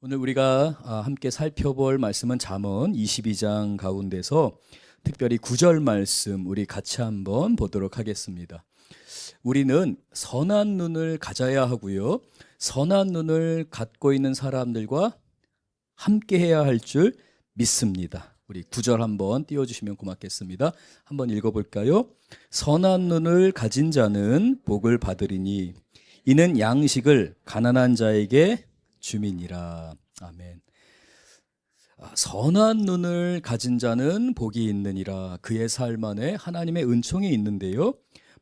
오늘 우리가 함께 살펴볼 말씀은 잠언 22장 가운데서 특별히 9절 말씀 우리 같이 한번 보도록 하겠습니다. 우리는 선한 눈을 가져야 하고요. 선한 눈을 갖고 있는 사람들과 함께 해야 할 줄 믿습니다. 우리 9절 한번 띄워주시면 고맙겠습니다. 한번 읽어볼까요? 선한 눈을 가진 자는 복을 받으리니 이는 양식을 가난한 자에게 주민이라. 아멘. 선한 눈을 가진 자는 복이 있느니라. 그의 삶 안에 하나님의 은총이 있는데요.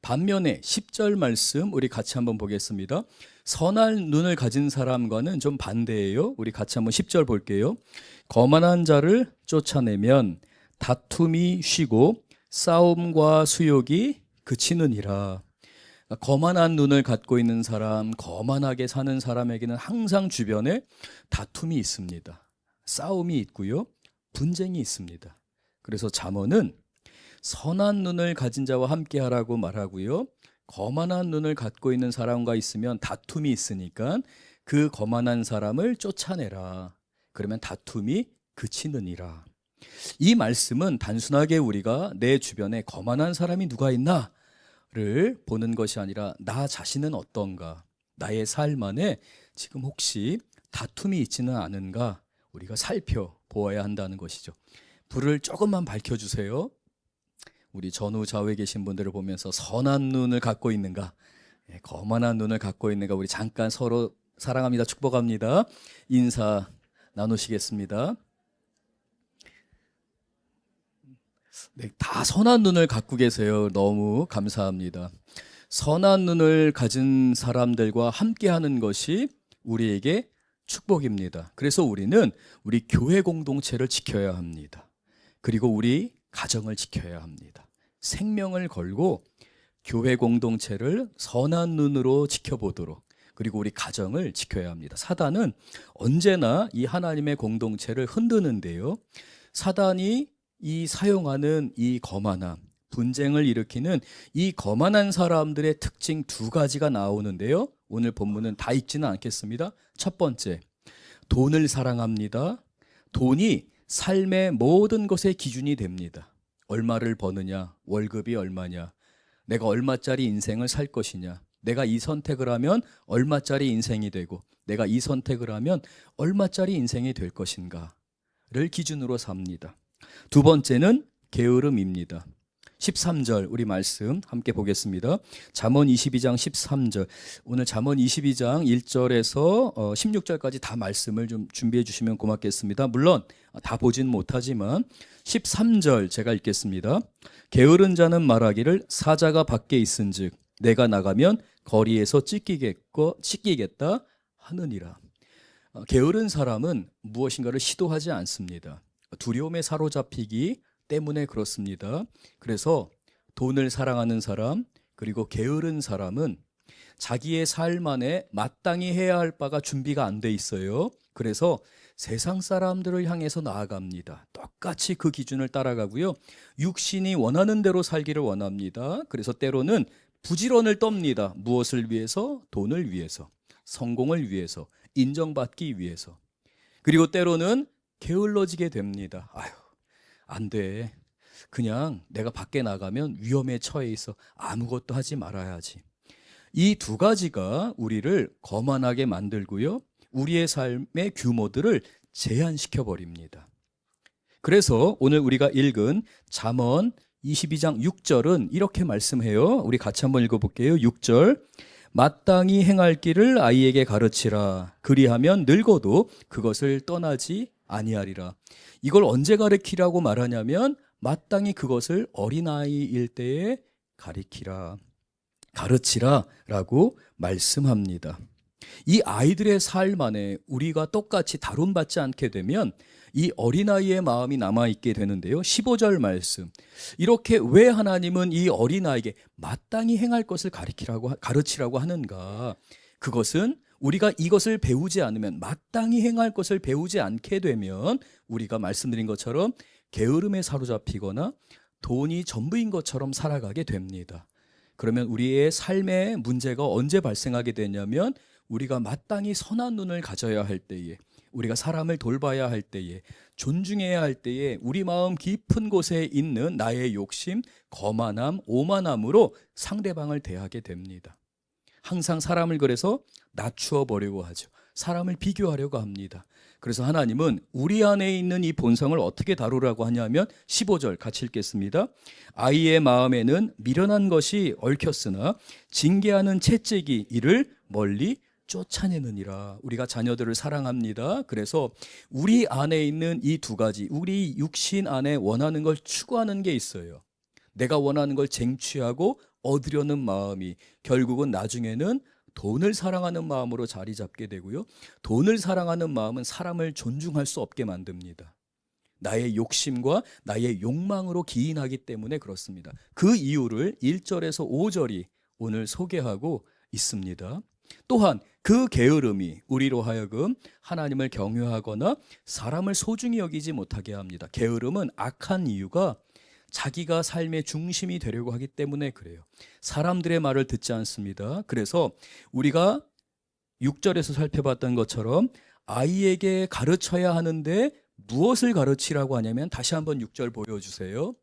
반면에 10절 말씀 우리 같이 한번 보겠습니다. 선한 눈을 가진 사람과는 좀 반대예요. 우리 같이 한번 10절 볼게요. 거만한 자를 쫓아내면 다툼이 쉬고 싸움과 수욕이 그치느니라. 거만한 눈을 갖고 있는 사람, 거만하게 사는 사람에게는 항상 주변에 다툼이 있습니다. 싸움이 있고요. 분쟁이 있습니다. 그래서 잠언은 선한 눈을 가진 자와 함께 하라고 말하고요. 거만한 눈을 갖고 있는 사람과 있으면 다툼이 있으니까 그 거만한 사람을 쫓아내라. 그러면 다툼이 그치느니라. 이 말씀은 단순하게 우리가 내 주변에 거만한 사람이 누가 있나 를 보는 것이 아니라 나 자신은 어떤가, 나의 삶 안에 지금 혹시 다툼이 있지는 않은가 우리가 살펴보아야 한다는 것이죠. 불을 조금만 밝혀주세요. 우리 전후 좌우에 계신 분들을 보면서 선한 눈을 갖고 있는가, 거만한 눈을 갖고 있는가, 우리 잠깐 서로 사랑합니다, 축복합니다, 인사 나누시겠습니다. 네, 다 선한 눈을 갖고 계세요. 너무 감사합니다. 선한 눈을 가진 사람들과 함께하는 것이 우리에게 축복입니다. 그래서 우리는 우리 교회 공동체를 지켜야 합니다. 그리고 우리 가정을 지켜야 합니다. 생명을 걸고 교회 공동체를 선한 눈으로 지켜보도록, 그리고 우리 가정을 지켜야 합니다. 사단은 언제나 이 하나님의 공동체를 흔드는데요. 사단이 이 사용하는 이 거만함, 분쟁을 일으키는 이 거만한 사람들의 특징 두 가지가 나오는데요. 오늘 본문은 다 읽지는 않겠습니다. 첫 번째, 돈을 사랑합니다. 돈이 삶의 모든 것의 기준이 됩니다. 얼마를 버느냐, 월급이 얼마냐, 내가 얼마짜리 인생을 살 것이냐, 내가 이 선택을 하면 얼마짜리 인생이 되고 내가 이 선택을 하면 얼마짜리 인생이 될 것인가를 기준으로 삽니다. 두 번째는 게으름입니다. 13절 우리 말씀 함께 보겠습니다. 잠언 22장 13절. 오늘 잠언 22장 1절에서 16절까지 다 말씀을 좀 준비해 주시면 고맙겠습니다. 물론 다 보진 못하지만 13절 제가 읽겠습니다. 게으른 자는 말하기를 사자가 밖에 있은즉 내가 나가면 거리에서 찢기겠다 하느니라. 게으른 사람은 무엇인가를 시도하지 않습니다. 두려움에 사로잡히기 때문에 그렇습니다. 그래서 돈을 사랑하는 사람, 그리고 게으른 사람은 자기의 삶 안에 마땅히 해야 할 바가 준비가 안 돼 있어요. 그래서 세상 사람들을 향해서 나아갑니다. 똑같이 그 기준을 따라가고요. 육신이 원하는 대로 살기를 원합니다. 그래서 때로는 부지런을 떱니다. 무엇을 위해서? 돈을 위해서, 성공을 위해서, 인정받기 위해서. 그리고 때로는 게을러지게 됩니다. 아유, 안 돼. 그냥 내가 밖에 나가면 위험에 처해 있어. 아무것도 하지 말아야지. 이 두 가지가 우리를 거만하게 만들고요. 우리의 삶의 규모들을 제한시켜 버립니다. 그래서 오늘 우리가 읽은 잠언 22장 6절은 이렇게 말씀해요. 우리 같이 한번 읽어볼게요. 6절. 마땅히 행할 길을 아이에게 가르치라. 그리하면 늙어도 그것을 떠나지 아니하리라. 이걸 언제 가르치라고 말하냐면 마땅히 그것을 어린아이일 때에 가르치라라고 말씀합니다. 이 아이들의 삶 안에 우리가 똑같이 다룬받지 않게 되면 이 어린아이의 마음이 남아있게 되는데요. 15절 말씀. 이렇게 왜 하나님은 이 어린아이에게 마땅히 행할 것을 가르치라고 하는가? 그것은 우리가 이것을 배우지 않으면, 마땅히 행할 것을 배우지 않게 되면 우리가 말씀드린 것처럼 게으름에 사로잡히거나 돈이 전부인 것처럼 살아가게 됩니다. 그러면 우리의 삶의 문제가 언제 발생하게 되냐면 우리가 마땅히 선한 눈을 가져야 할 때에, 우리가 사람을 돌봐야 할 때에, 존중해야 할 때에 우리 마음 깊은 곳에 있는 나의 욕심, 거만함, 오만함으로 상대방을 대하게 됩니다. 항상 사람을 그래서 낮추어 보려고 하죠. 사람을 비교하려고 합니다. 그래서 하나님은 우리 안에 있는 이 본성을 어떻게 다루라고 하냐면 15절 같이 읽겠습니다. 아이의 마음에는 미련한 것이 얽혔으나 징계하는 채찍이 이를 멀리 쫓아내느니라. 우리가 자녀들을 사랑합니다. 그래서 우리 안에 있는 이 두 가지, 우리 육신 안에 원하는 걸 추구하는 게 있어요. 내가 원하는 걸 쟁취하고 얻으려는 마음이 결국은 나중에는 돈을 사랑하는 마음으로 자리 잡게 되고요. 돈을 사랑하는 마음은 사람을 존중할 수 없게 만듭니다. 나의 욕심과 나의 욕망으로 기인하기 때문에 그렇습니다. 그 이유를 1절에서 5절이 오늘 소개하고 있습니다. 또한 그 게으름이 우리로 하여금 하나님을 경외하거나 사람을 소중히 여기지 못하게 합니다. 게으름은 악한 이유가 자기가 삶의 중심이 되려고 하기 때문에 그래요. 사람들의 말을 듣지 않습니다. 그래서 우리가 6절에서 살펴봤던 것처럼 아이에게 가르쳐야 하는데 무엇을 가르치라고 하냐면 다시 한번 6절 보여주세요.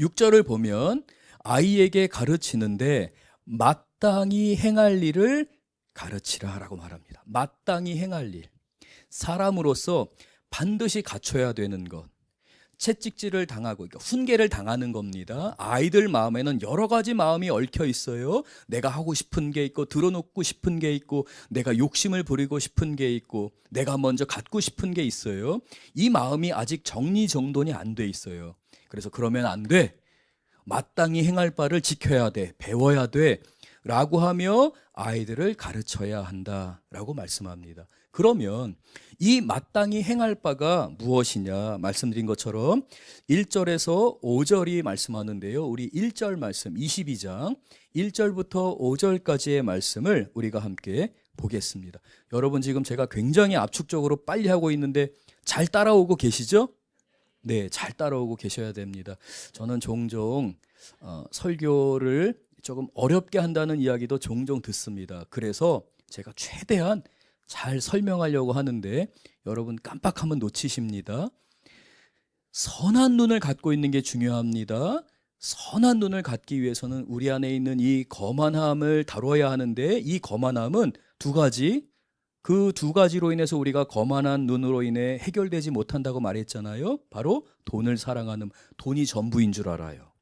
6절을 보면 아이에게 가르치는데 마땅히 행할 일을 가르치라라고 말합니다. 마땅히 행할 일. 사람으로서 반드시 갖춰야 되는 것. 채찍질을 당하고 훈계를 당하는 겁니다. 아이들 마음에는 여러 가지 마음이 얽혀 있어요. 내가 하고 싶은 게 있고 들어놓고 싶은 게 있고 내가 욕심을 부리고 싶은 게 있고 내가 먼저 갖고 싶은 게 있어요. 이 마음이 아직 정리정돈이 안 돼 있어요. 그래서 그러면 안 돼. 마땅히 행할 바를 지켜야 돼. 배워야 돼. 라고 하며 아이들을 가르쳐야 한다라고 말씀합니다. 그러면 이 마땅히 행할 바가 무엇이냐 말씀드린 것처럼 1절에서 5절이 말씀하는데요. 우리 1절 말씀 22장 1절부터 5절까지의 말씀을 우리가 함께 보겠습니다. 여러분 지금 제가 굉장히 압축적으로 빨리 하고 있는데 잘 따라오고 계시죠? 네, 잘 따라오고 계셔야 됩니다. 저는 종종 설교를 조금 어렵게 한다는 이야기도 종종 듣습니다. 그래서 제가 최대한 잘 설명하려고 하는데 여러분 깜빡하면 놓치십니다. 선한 눈을 갖고 있는 게 중요합니다. 선한 눈을 갖기 위해서는 우리 안에 있는 이 거만함을 다뤄야 하는데 이 거만함은 두 가지, 그 두 가지로 인해서 우리가 거만한 눈으로 인해 해결되지 못한다고 말했잖아요. 바로 돈을 사랑하는, 돈이 전부인 줄 알아요.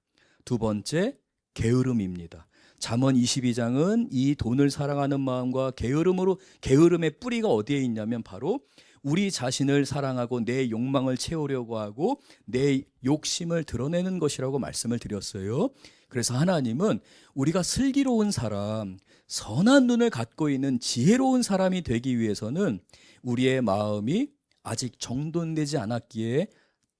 두 번째, 게으름입니다. 잠언 22장은 이 돈을 사랑하는 마음과 게으름의 뿌리가 어디에 있냐면 바로 우리 자신을 사랑하고 내 욕망을 채우려고 하고 내 욕심을 드러내는 것이라고 말씀을 드렸어요. 그래서 하나님은 우리가 슬기로운 사람, 선한 눈을 갖고 있는 지혜로운 사람이 되기 위해서는 우리의 마음이 아직 정돈되지 않았기에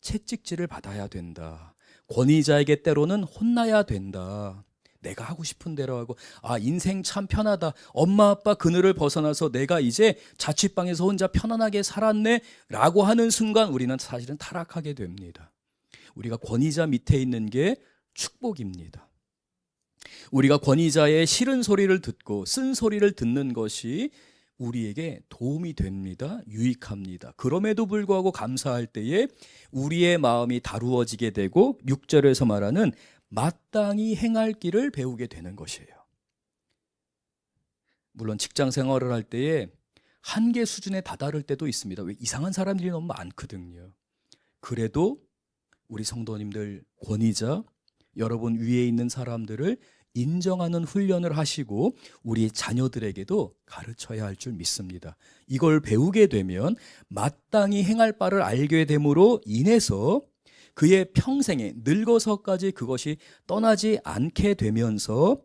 채찍질을 받아야 된다. 권위자에게 때로는 혼나야 된다. 내가 하고 싶은 대로 하고 인생 참 편하다. 엄마 아빠 그늘을 벗어나서 내가 이제 자취방에서 혼자 편안하게 살았네 라고 하는 순간 우리는 사실은 타락하게 됩니다. 우리가 권위자 밑에 있는 게 축복입니다. 우리가 권위자의 싫은 소리를 듣고 쓴 소리를 듣는 것이 우리에게 도움이 됩니다. 유익합니다. 그럼에도 불구하고 감사할 때에 우리의 마음이 다루어지게 되고 6절에서 말하는 마땅히 행할 길을 배우게 되는 것이에요. 물론 직장 생활을 할 때에 한계 수준에 다다를 때도 있습니다. 왜? 이상한 사람들이 너무 많거든요. 그래도 우리 성도님들, 권위자, 여러분 위에 있는 사람들을 인정하는 훈련을 하시고 우리 자녀들에게도 가르쳐야 할 줄 믿습니다. 이걸 배우게 되면 마땅히 행할 바를 알게 됨으로 인해서 그의 평생에 늙어서까지 그것이 떠나지 않게 되면서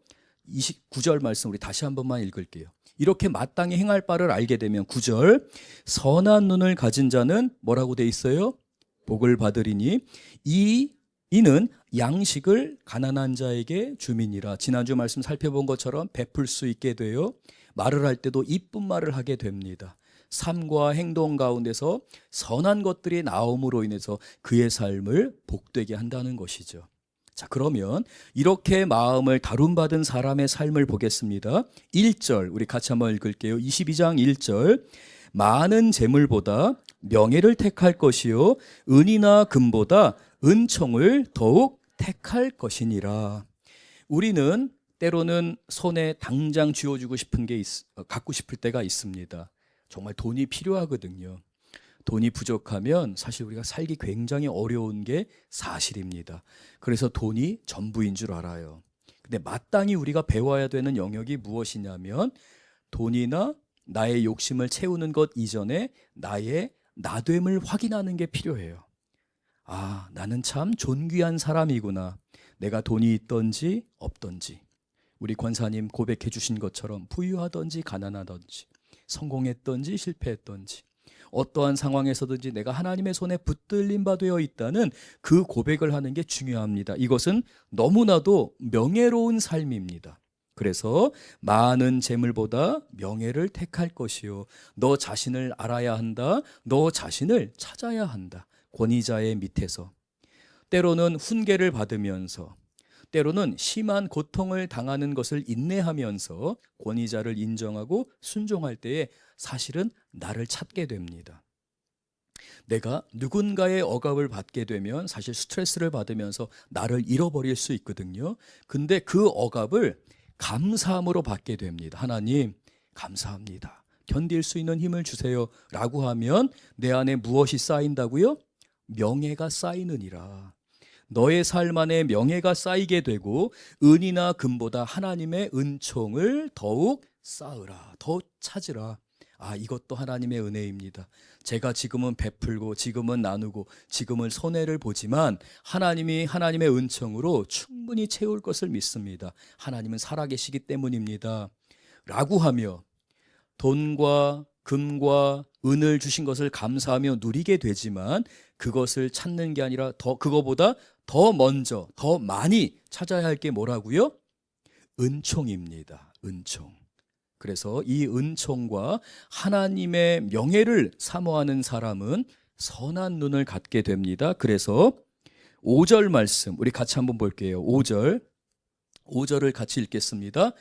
29절 말씀 우리 다시 한 번만 읽을게요. 이렇게 마땅히 행할 바를 알게 되면 9절 선한 눈을 가진 자는 뭐라고 돼 있어요? 복을 받으리니 이는 양식을 가난한 자에게 주민이라. 지난주 말씀 살펴본 것처럼 베풀 수 있게 돼요. 말을 할 때도 이쁜 말을 하게 됩니다. 삶과 행동 가운데서 선한 것들이 나옴으로 인해서 그의 삶을 복되게 한다는 것이죠. 자, 그러면 이렇게 마음을 다룸받은 사람의 삶을 보겠습니다. 1절 우리 같이 한번 읽을게요. 22장 1절 많은 재물보다 명예를 택할 것이요 은이나 금보다 은총을 더욱 택할 것이니라. 우리는 때로는 손에 당장 쥐어주고 싶은 게 갖고 싶을 때가 있습니다. 정말 돈이 필요하거든요. 돈이 부족하면 사실 우리가 살기 굉장히 어려운 게 사실입니다. 그래서 돈이 전부인 줄 알아요. 근데 마땅히 우리가 배워야 되는 영역이 무엇이냐면 돈이나 나의 욕심을 채우는 것 이전에 나의 나됨을 확인하는 게 필요해요. 아, 나는 참 존귀한 사람이구나. 내가 돈이 있든지 없든지, 우리 권사님 고백해 주신 것처럼 부유하든지 가난하든지, 성공했든지 실패했든지, 어떠한 상황에서든지 내가 하나님의 손에 붙들림 바 되어 있다는 그 고백을 하는 게 중요합니다. 이것은 너무나도 명예로운 삶입니다. 그래서 많은 재물보다 명예를 택할 것이요 너 자신을 알아야 한다. 너 자신을 찾아야 한다. 권위자의 밑에서 때로는 훈계를 받으면서, 때로는 심한 고통을 당하는 것을 인내하면서 권위자를 인정하고 순종할 때에 사실은 나를 찾게 됩니다. 내가 누군가의 억압을 받게 되면 사실 스트레스를 받으면서 나를 잃어버릴 수 있거든요. 근데 그 억압을 감사함으로 받게 됩니다. 하나님, 감사합니다. 견딜 수 있는 힘을 주세요. 라고 하면 내 안에 무엇이 쌓인다고요? 명예가 쌓이느니라. 너의 삶 안에 명예가 쌓이게 되고 은이나 금보다 하나님의 은총을 더욱 쌓으라. 더 찾으라. 아, 이것도 하나님의 은혜입니다. 제가 지금은 베풀고 지금은 나누고 지금은 손해를 보지만 하나님이 하나님의 은총으로 충분히 채울 것을 믿습니다. 하나님은 살아계시기 때문입니다. 라고 하며 돈과 금과 은을 주신 것을 감사하며 누리게 되지만 그것을 찾는 게 아니라 그거보다 더 먼저 더 많이 찾아야 할 게 뭐라고요? 은총입니다. 은총. 그래서 이 은총과 하나님의 명예를 사모하는 사람은 선한 눈을 갖게 됩니다. 그래서 5절 말씀 우리 같이 한번 볼게요. 5절을 같이 읽겠습니다.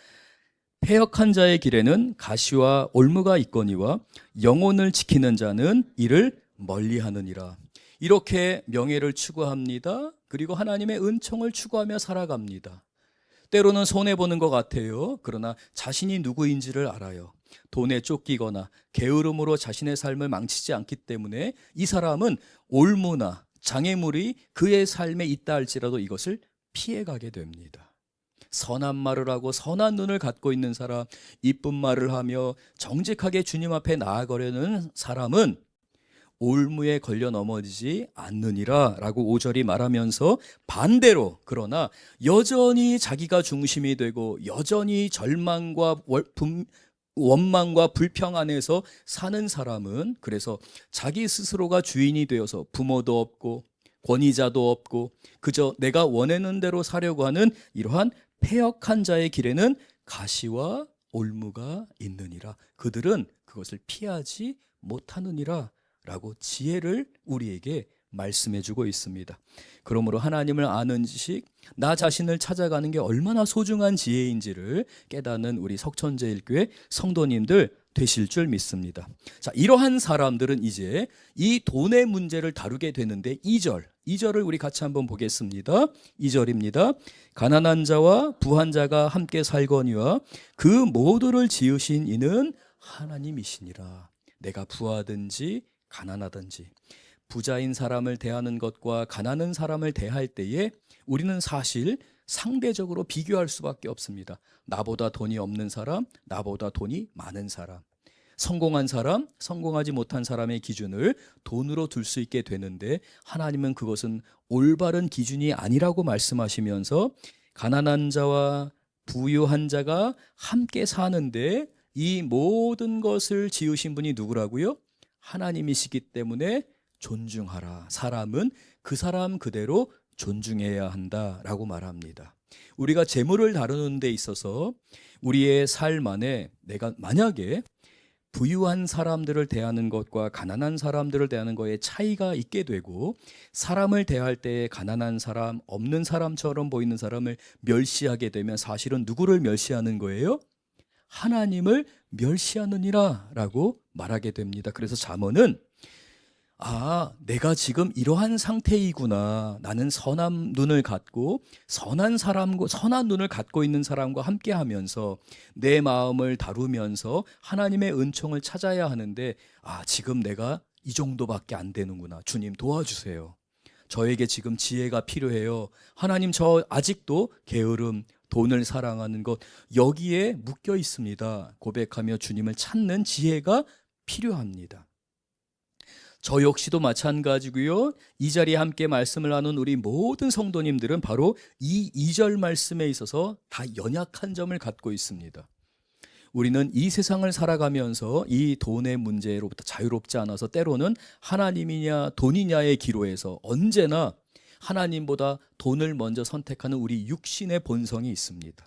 패역한 자의 길에는 가시와 올무가 있거니와 영혼을 지키는 자는 이를 멀리하느니라. 이렇게 명예를 추구합니다. 그리고 하나님의 은총을 추구하며 살아갑니다. 때로는 손해보는 것 같아요. 그러나 자신이 누구인지를 알아요. 돈에 쫓기거나 게으름으로 자신의 삶을 망치지 않기 때문에 이 사람은 올무나 장애물이 그의 삶에 있다 할지라도 이것을 피해가게 됩니다. 선한 말을 하고 선한 눈을 갖고 있는 사람, 이쁜 말을 하며 정직하게 주님 앞에 나아가려는 사람은 올무에 걸려 넘어지지 않느니라 라고 5절이 말하면서 반대로 그러나 여전히 자기가 중심이 되고 여전히 절망과 원망과 불평 안에서 사는 사람은 그래서 자기 스스로가 주인이 되어서 부모도 없고 권위자도 없고 그저 내가 원하는 대로 사려고 하는 이러한 패역한 자의 길에는 가시와 올무가 있느니라. 그들은 그것을 피하지 못하느니라 라고 지혜를 우리에게 말씀해 주고 있습니다. 그러므로 하나님을 아는 지식, 나 자신을 찾아가는 게 얼마나 소중한 지혜인지를 깨닫는 우리 석천제일교회 성도님들 되실 줄 믿습니다. 자, 이러한 사람들은 이제 이 돈의 문제를 다루게 되는데 2절을 우리 같이 한번 보겠습니다. 2절입니다. 가난한 자와 부한 자가 함께 살거니와 그 모두를 지으신 이는 하나님이시니라. 내가 부하든지 가난하든지 부자인 사람을 대하는 것과 가난한 사람을 대할 때에 우리는 사실 상대적으로 비교할 수밖에 없습니다. 나보다 돈이 없는 사람, 나보다 돈이 많은 사람, 성공한 사람, 성공하지 못한 사람의 기준을 돈으로 둘 수 있게 되는데 하나님은 그것은 올바른 기준이 아니라고 말씀하시면서 가난한 자와 부유한 자가 함께 사는데 이 모든 것을 지으신 분이 누구라고요? 하나님이시기 때문에 존중하라. 사람은 그 사람 그대로 존중해야 한다라고 말합니다. 우리가 재물을 다루는 데 있어서 우리의 삶 안에 내가 만약에 부유한 사람들을 대하는 것과 가난한 사람들을 대하는 것에 차이가 있게 되고 사람을 대할 때 가난한 사람, 없는 사람처럼 보이는 사람을 멸시하게 되면 사실은 누구를 멸시하는 거예요? 하나님을 멸시하느니라 라고 말하게 됩니다. 그래서 잠언은 내가 지금 이러한 상태이구나. 나는 선한 눈을 갖고 선한 눈을 갖고 있는 사람과 함께 하면서 내 마음을 다루면서 하나님의 은총을 찾아야 하는데 지금 내가 이 정도밖에 안 되는구나. 주님 도와주세요. 저에게 지금 지혜가 필요해요. 하나님, 저 아직도 게으름, 돈을 사랑하는 것 여기에 묶여 있습니다. 고백하며 주님을 찾는 지혜가 필요합니다. 저 역시도 마찬가지고요. 이 자리에 함께 말씀을 나눈 우리 모든 성도님들은 바로 이 2절 말씀에 있어서 다 연약한 점을 갖고 있습니다. 우리는 이 세상을 살아가면서 이 돈의 문제로부터 자유롭지 않아서 때로는 하나님이냐 돈이냐의 기로에서 언제나 하나님보다 돈을 먼저 선택하는 우리 육신의 본성이 있습니다.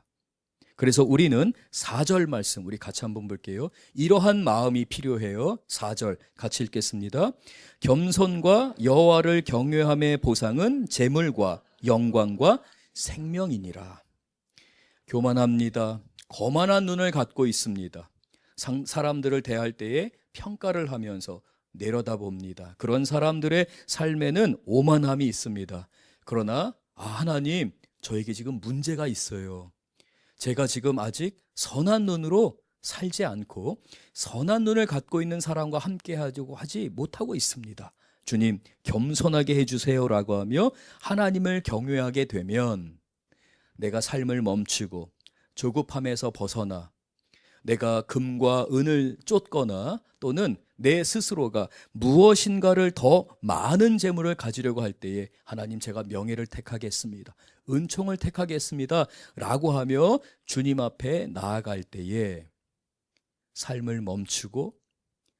그래서 우리는 4절 말씀 우리 같이 한번 볼게요. 이러한 마음이 필요해요. 4절 같이 읽겠습니다. 겸손과 여호와를 경외함의 보상은 재물과 영광과 생명이니라. 교만합니다. 거만한 눈을 갖고 있습니다. 사람들을 대할 때에 평가를 하면서 내려다봅니다. 그런 사람들의 삶에는 오만함이 있습니다. 그러나 하나님, 저에게 지금 문제가 있어요. 제가 지금 아직 선한 눈으로 살지 않고 선한 눈을 갖고 있는 사람과 함께 하지 못하고 있습니다. 주님, 겸손하게 해주세요라고 하며 하나님을 경외하게 되면 내가 삶을 멈추고 조급함에서 벗어나 내가 금과 은을 쫓거나 또는 내 스스로가 무엇인가를 더 많은 재물을 가지려고 할 때에 하나님, 제가 명예를 택하겠습니다. 은총을 택하겠습니다. 라고 하며 주님 앞에 나아갈 때에 삶을 멈추고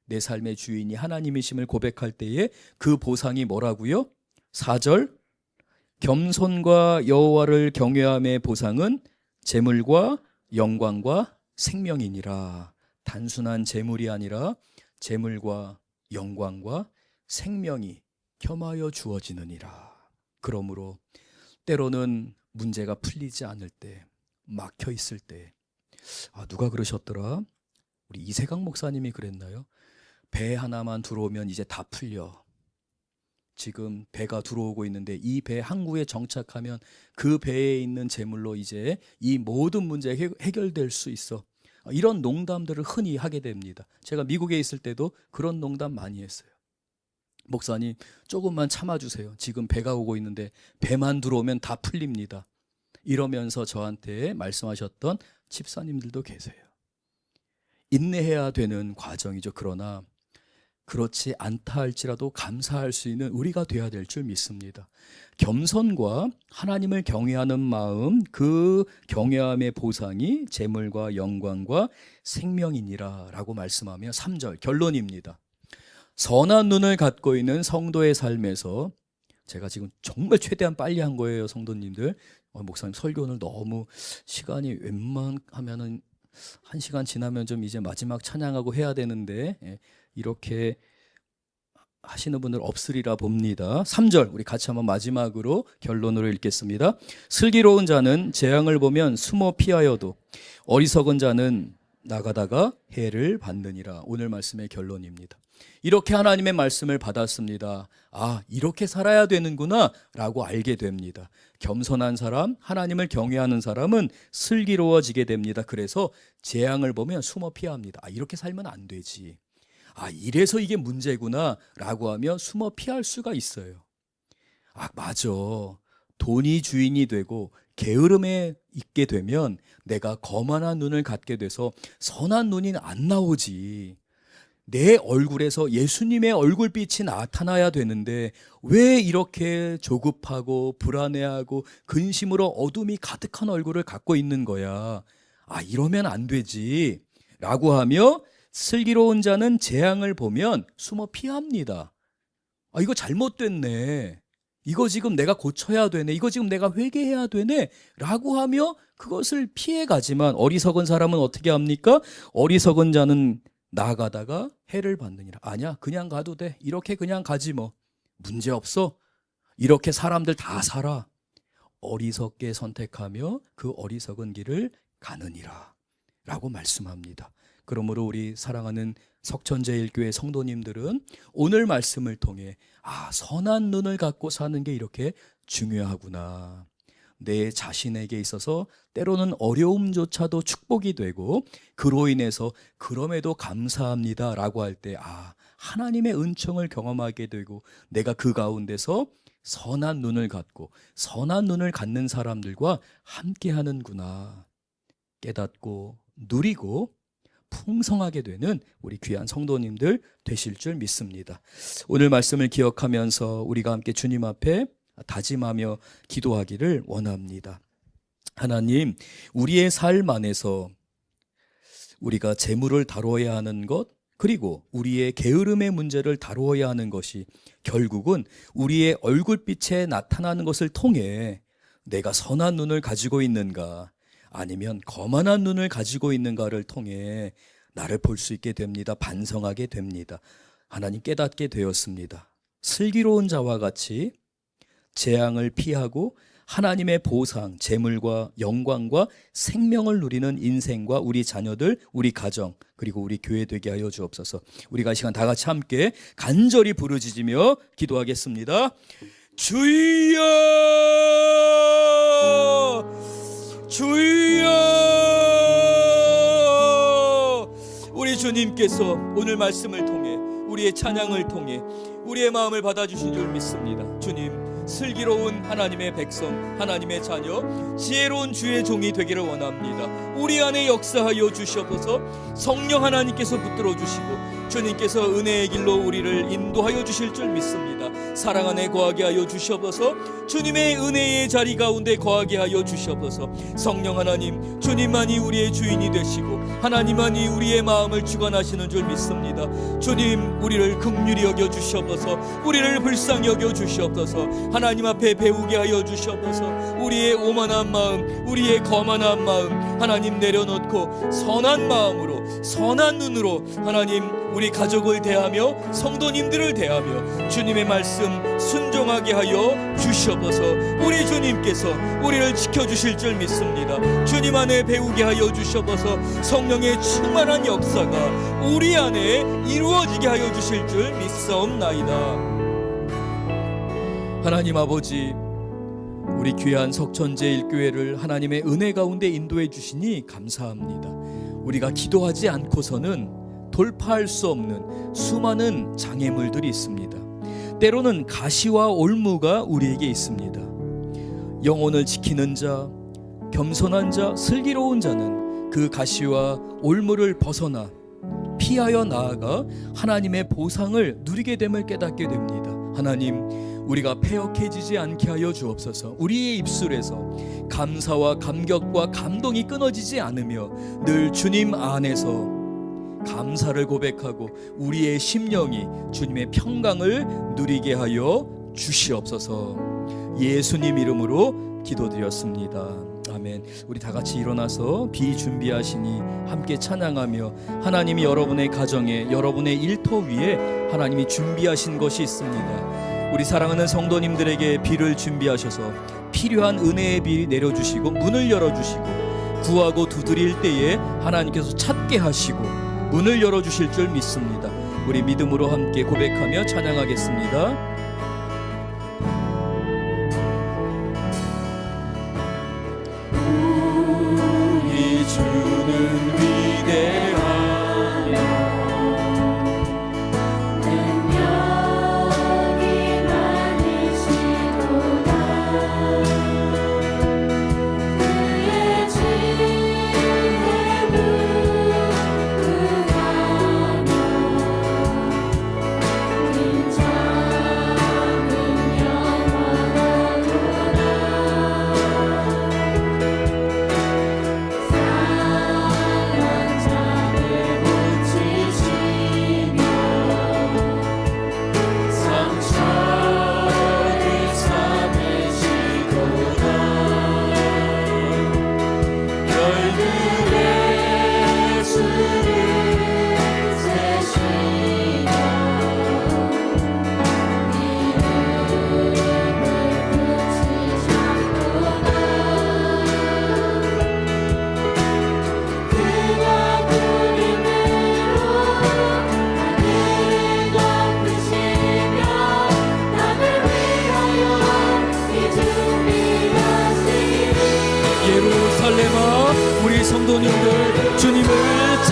내 삶의 주인이 하나님이심을 고백할 때에 그 보상이 뭐라고요? 4절 겸손과 여호와를 경외함의 보상은 재물과 영광과 생명이니라. 단순한 재물이 아니라 재물과 영광과 생명이 겸하여 주어지느니라. 그러므로 때로는 문제가 풀리지 않을 때, 막혀 있을 때, 누가 그러셨더라? 우리 이세강 목사님이 그랬나요? 배 하나만 들어오면 이제 다 풀려. 지금 배가 들어오고 있는데 이 배 항구에 정착하면 그 배에 있는 재물로 이제 이 모든 문제가 해결될 수 있어. 이런 농담들을 흔히 하게 됩니다. 제가 미국에 있을 때도 그런 농담 많이 했어요. 목사님, 조금만 참아주세요. 지금 배가 오고 있는데 배만 들어오면 다 풀립니다. 이러면서 저한테 말씀하셨던 집사님들도 계세요. 인내해야 되는 과정이죠. 그러나 그렇지 않다 할지라도 감사할 수 있는 우리가 돼야 될 줄 믿습니다. 겸손과 하나님을 경외하는 마음, 그 경외함의 보상이 재물과 영광과 생명이니라 라고 말씀하며 3절 결론입니다. 선한 눈을 갖고 있는 성도의 삶에서, 제가 지금 정말 최대한 빨리 한 거예요, 성도님들. 목사님 설교 오늘 너무 시간이 웬만하면은 1시간 지나면 좀 이제 마지막 찬양하고 해야 되는데 이렇게 하시는 분들 없으리라 봅니다. 3절 우리 같이 한번 마지막으로 결론으로 읽겠습니다. 슬기로운 자는 재앙을 보면 숨어 피하여도 어리석은 자는 나가다가 해를 받느니라. 오늘 말씀의 결론입니다. 이렇게 하나님의 말씀을 받았습니다. 이렇게 살아야 되는구나 라고 알게 됩니다. 겸손한 사람, 하나님을 경외하는 사람은 슬기로워지게 됩니다. 그래서 재앙을 보면 숨어 피합니다. 이렇게 살면 안 되지. 이래서 이게 문제구나 라고 하며 숨어 피할 수가 있어요. 맞아. 돈이 주인이 되고 게으름에 있게 되면 내가 거만한 눈을 갖게 돼서 선한 눈이 안 나오지. 내 얼굴에서 예수님의 얼굴빛이 나타나야 되는데 왜 이렇게 조급하고 불안해하고 근심으로 어둠이 가득한 얼굴을 갖고 있는 거야. 이러면 안 되지 라고 하며 슬기로운 자는 재앙을 보면 숨어 피합니다. 이거 잘못됐네. 이거 지금 내가 고쳐야 되네. 이거 지금 내가 회개해야 되네 라고 하며 그것을 피해가지만 어리석은 사람은 어떻게 합니까? 어리석은 자는 나가다가 해를 받느니라. 아니야, 그냥 가도 돼. 이렇게 그냥 가지 뭐. 문제 없어. 이렇게 사람들 다 살아. 어리석게 선택하며 그 어리석은 길을 가느니라. 라고 말씀합니다. 그러므로 우리 사랑하는 석천제일교회 성도님들은 오늘 말씀을 통해 선한 눈을 갖고 사는 게 이렇게 중요하구나. 내 자신에게 있어서 때로는 어려움조차도 축복이 되고 그로 인해서 그럼에도 감사합니다 라고 할 때 하나님의 은총을 경험하게 되고 내가 그 가운데서 선한 눈을 갖고 선한 눈을 갖는 사람들과 함께 하는구나 깨닫고 누리고 풍성하게 되는 우리 귀한 성도님들 되실 줄 믿습니다. 오늘 말씀을 기억하면서 우리가 함께 주님 앞에 다짐하며 기도하기를 원합니다. 하나님, 우리의 삶 안에서 우리가 재물을 다루어야 하는 것, 그리고 우리의 게으름의 문제를 다루어야 하는 것이 결국은 우리의 얼굴빛에 나타나는 것을 통해 내가 선한 눈을 가지고 있는가 아니면 거만한 눈을 가지고 있는가를 통해 나를 볼 수 있게 됩니다. 반성하게 됩니다. 하나님 깨닫게 되었습니다. 슬기로운 자와 같이 재앙을 피하고 하나님의 보상, 재물과 영광과 생명을 누리는 인생과 우리 자녀들, 우리 가정, 그리고 우리 교회 되게 하여 주옵소서. 우리가 이 시간 다 같이 함께 간절히 부르짖으며 기도하겠습니다. 주여! 주여! 우리 주님께서 오늘 말씀을 통해 우리의 찬양을 통해 우리의 마음을 받아주신 줄 믿습니다. 주님, 슬기로운 하나님의 백성, 하나님의 자녀, 지혜로운 주의 종이 되기를 원합니다. 우리 안에 역사하여 주시옵소서. 성령 하나님께서 붙들어 주시고 주님께서 은혜의 길로 우리를 인도하여 주실 줄 믿습니다. 사랑 안에 거하게 하여 주시옵소서. 주님의 은혜의 자리 가운데 거하게 하여 주시옵소서. 성령 하나님, 주님만이 우리의 주인이 되시고 하나님만이 우리의 마음을 주관하시는 줄 믿습니다. 주님, 우리를 긍휼히 여겨 주시옵소서. 우리를 불쌍히 여겨 주시옵소서. 하나님 앞에 배우게 하여 주시옵소서. 우리의 오만한 마음, 우리의 거만한 마음 하나님 내려놓고 선한 마음으로, 선한 눈으로 하나님 우리 가족을 대하며 성도님들을 대하며 주님의 말씀 순종하게 하여 주시옵소서. 우리 주님께서 우리를 지켜주실 줄 믿습니다. 주님 안에 배우게 하여 주시옵소서. 성령의 충만한 역사가 우리 안에 이루어지게 하여 주실 줄 믿사옵나이다. 하나님 아버지, 우리 귀한 석천제일교회를 하나님의 은혜 가운데 인도해 주시니 감사합니다. 우리가 기도하지 않고서는 돌파할 수 없는 수많은 장애물들이 있습니다. 때로는 가시와 올무가 우리에게 있습니다. 영혼을 지키는 자, 겸손한 자, 슬기로운 자는 그 가시와 올무를 벗어나 피하여 나아가 하나님의 보상을 누리게 됨을 깨닫게 됩니다. 하나님, 우리가 패역해지지 않게 하여 주옵소서. 우리의 입술에서 감사와 감격과 감동이 끊어지지 않으며 늘 주님 안에서 감사를 고백하고 우리의 심령이 주님의 평강을 누리게 하여 주시옵소서. 예수님 이름으로 기도드렸습니다. 아멘. 우리 다 같이 일어나서 비준비하시니 함께 찬양하며 하나님이 여러분의 가정에, 여러분의 일터 위에 하나님이 준비하신 것이 있습니다. 우리 사랑하는 성도님들에게 비를 준비하셔서 필요한 은혜의 비 내려주시고 문을 열어주시고 구하고 두드릴 때에 하나님께서 찾게 하시고 문을 열어주실 줄 믿습니다. 우리 믿음으로 함께 고백하며 찬양하겠습니다. 우리 주는 위대하며 능력이 많으시도다. 그의 지혜를 무궁하며 인자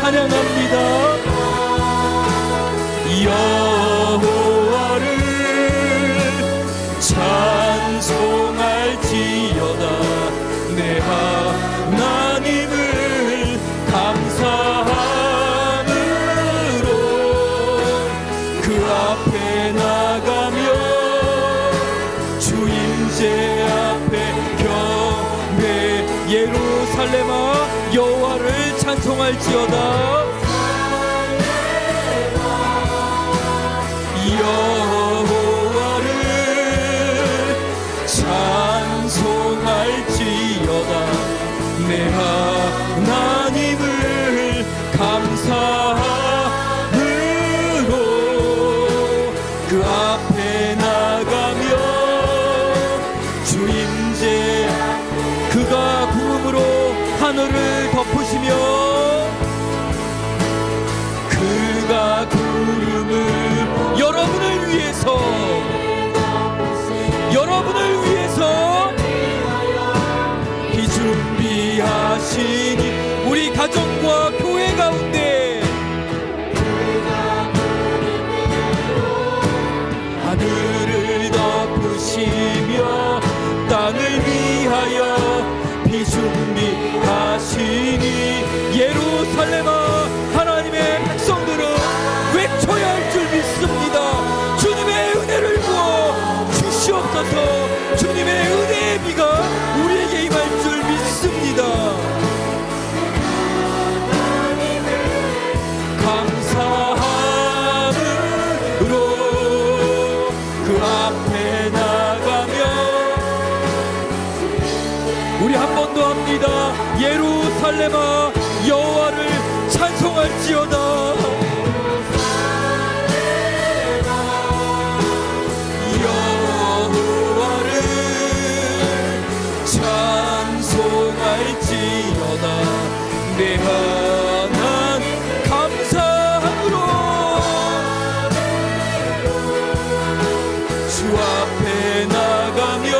찬양합니다. 여호와를 찬송할지어다. 내 하나님을 감사함으로 그 앞에 나가며 주임제 앞에 경배. 예루살렘아 여호와를 찬송할지어다. 여호와를 찬송할지어다. 내 하나님을 감사함으로 그 앞에 나가며 주임제 그가 구름으로 하늘을 덮으시며 그가 구름을 여러분을 위해서 비준비하시니 우리 가정과 교회 가운데 하늘을 덮으시며 땅을 위하여 비준비하시니 예루살렘아 하나님의 백성들은 외쳐야 할 줄 믿습니다. 주님의 은혜를 부어 주시옵소서. 주님의 은혜의 비가 우리에게 임할 줄 믿습니다. 감사함으로 그 앞에 나가며 우리 한 번 더 합니다. 예루살렘아 여호와를 찬송할지어다. 여호와를 찬송할지어다. 내 하나님 감사함으로 주 앞에 나가며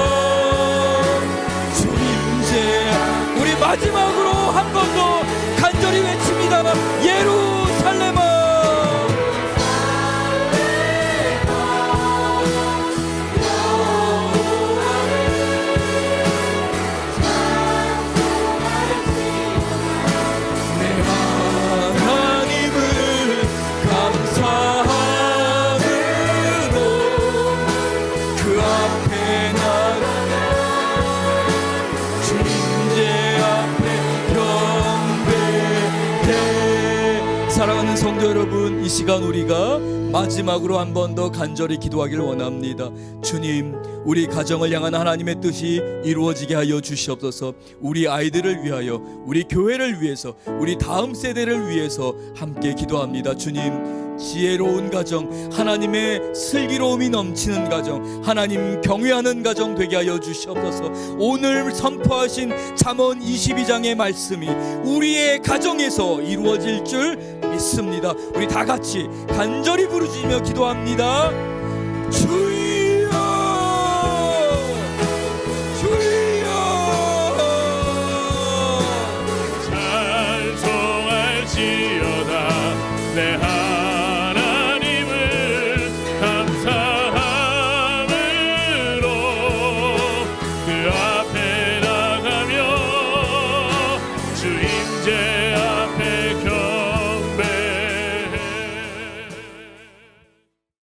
주임제 우리 마지막으로 한 번 더 간절히 외칩니다. 예루살렘아 내 하나님을 감사함으로 그 앞에 나가며 주님제 앞에 경배해. 사랑하는 성도 여러분, 이 시간 우리가 마지막으로 한 번 더 간절히 기도하길 원합니다. 주님, 우리 가정을 향한 하나님의 뜻이 이루어지게 하여 주시옵소서. 우리 아이들을 위하여, 우리 교회를 위해서, 우리 다음 세대를 위해서 함께 기도합니다. 주님, 지혜로운 가정, 하나님의 슬기로움이 넘치는 가정, 하나님 경외하는 가정 되게 하여 주시옵소서. 오늘 선포하신 잠언 22장의 말씀이 우리의 가정에서 이루어질 줄 믿습니다. 우리 다 같이 간절히 부르짖으며 기도합니다. 주여